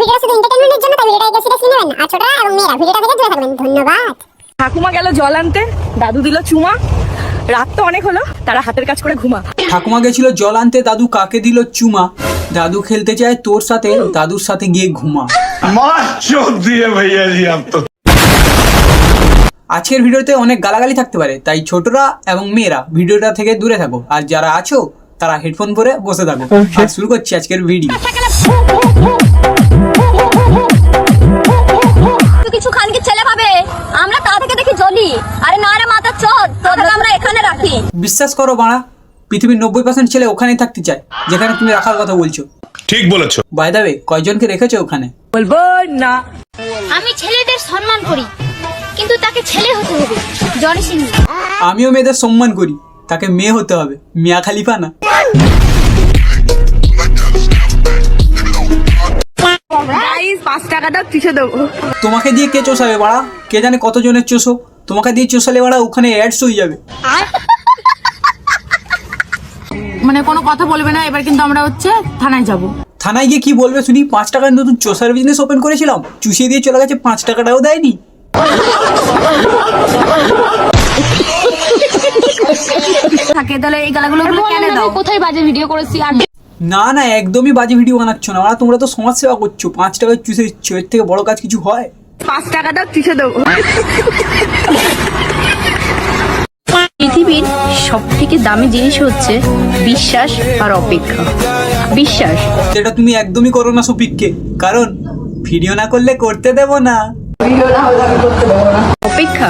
ভিডিওটা শুধু এন্টারটেইনমেন্টের জন্য, তাই ভিডিওটা সিরিয়াসলি নেবেন না। আর ছোটরা এবং মেয়েরা ভিডিওটা থেকে দূরে থাকবেন। ধন্যবাদ। ঠাকুমা গেল জল আনতে, দাদু দিল চুমা। রাত তো অনেক হলো, তারা হাতের কাজ করে ঘুমা। ঠাকুমা গেছিল জল আনতে, দাদু কাকে দিল চুমা। দাদু খেলতে চায় তোর সাথে, দাদুর সাথে গিয়ে ঘুমা। আজকের ভিডিওতে অনেক গালাগালি থাকতে পারে, তাই ছোটরা এবং মেয়েরা ভিডিওটা থেকে দূরে থাকো। আর যারা আছো তারা হেডফোন পরে বসে থাকো। আর শুরু করছি আজকের ভিডিও। কিছু খানকে ছেলে পাবে, আমরা তা থেকে দেখি জ্বলি। আরে না রে মাথা চোদ, তোদের আমরা এখানে রাখি। বিশ্বাস করো বাড়া, পৃথিবীর 90% ছেলে ওখানেই থাকতে চায় যেখানে তুমি রাখার কথা বলছো। ঠিক বলেছো। বাই দ্য ওয়ে, কয়জনকে রেখেছো ওখানে? বলবো না। আমি ছেলেদের সম্মান করি, কিন্তু তাকে ছেলে হতে হবে। জনি সিং। আমিও মেয়েদের সম্মান করি, তাকে মেয়ে হতে হবে। মিয়া খালিফা না। গাইস 5 টাকা দাও, চুষে দেবো। তোমাকে দিয়ে কে চোষাবে বাড়া? কে জানে কতজনের চোষো। তোমাকে দিয়ে চোষালে বাড়া ওখানে অ্যাডস হয়ে যাবে। মানে কোনো কথা বলবে না। এবার কিন্তু আমরা থানায় যাব। থানায় গিয়ে কি বলবে শুনি? 5 টাকার নতুন চোষার বিজনেস ওপেন করেছিলাম, চুষিয়ে দিয়ে চলে গেছে, 5 টাকাটাও দেয়নি। থাকে তাহলে এই গালাগুলো কেন দাও? কোথায় বাজে ভিডিও করেছি? আর না না, একদমই বাজে ভিডিও বানাচ্ছ না বাড়া। তোমরা তো সমাজ সেবা করছো, 5 টাকায় চুষে দিচ্ছ। এর থেকে বড় কাজ কিছু হয়? 5 টাকা দাও, চুষে দেবো। পৃথিবীর সবথেকে দামি জিনিস হচ্ছে বিশ্বাস আর অপেক্ষা। বিশ্বাস যেটা তুমি একদমই করো না সফিককে, কারণ ভিডিও না করলে করতে দেব না। অপেক্ষা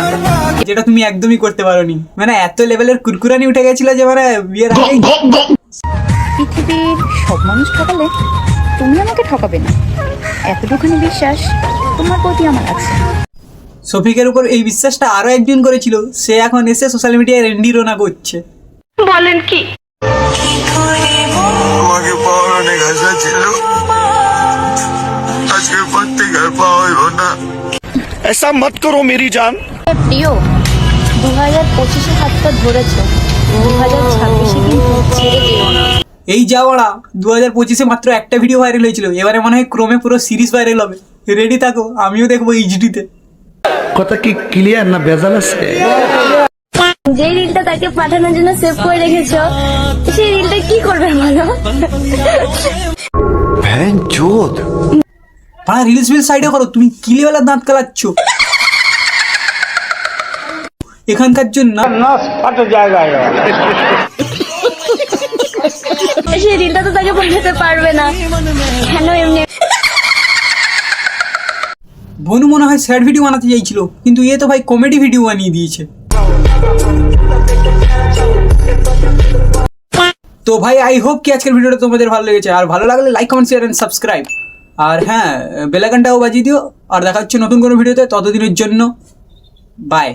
যেটা তুমি একদমই করতে পারোনি। মানে এত লেভেলের কুরকুরানি উঠে গেছিল যে মানে বিয়ের আগে। পৃথিবীর সব মানুষ ঠকালে তুমি আমাকে ঠকাবে না, এতটুকুনি বিশ্বাস তোমার প্রতি আমার আছে। সফিকের উপর এই বিশ্বাসটা আরো একজন করেছিল, সে এখন এসে সোশ্যাল মিডিয়ায় রেন্ডি রোনা করছে। বলেন কি? তোমাকে পাওয়ার অনেক আশা ছিল, আজকের পর থেকে আর পাওয়া হইব না। ऐसा मत करो मेरी जान। প্রিয়, 2025-এ হাতটা ধরেছো, 2026-এ কিন্তু ছেড়ে দিও না। এই যাওয়াড়া 2025-এ মাত্র একটা ভিডিও ভাইরাল হয়েছিল, এবারে মনে হয় ক্রমে পুরো সিরিজ ভাইরাল হবে। রেডি থাকো, আমিও দেখবো এইচডিতে। কথা কি ক্লিয়ার না ভেজাল আছে? যে রিলটা তাকে পাঠানোর জন্য সেভ করে রেখেছো, সেই রিলটা কি করবে বলো? পাড়া রিলস বিল সাইডে করো, তুমি কিলেওয়ালা দাঁত কালাচ্ছ এখানকার জন্য। সেই রিলটা তো তাকে পাঠাতে পারবে না, কেন এমনি? বনু মনে হয় স্যাড ভিডিও বানাতে চাইছিল, কিন্তু এ তো ভাই কমেডি ভিডিও বানিয়ে দিয়েছে। তো ভাই আই হোপ কি আজকের ভিডিওটা তোমাদের ভালো লেগেছে। আর ভালো লাগলে like, comment, share and subscribe. আর হ্যাঁ, বেল আইকনটাও বাজিয়ে দিও। আর দেখা হচ্ছে নতুন কোনো ভিডিওতে, ততদিনের জন্য বাই।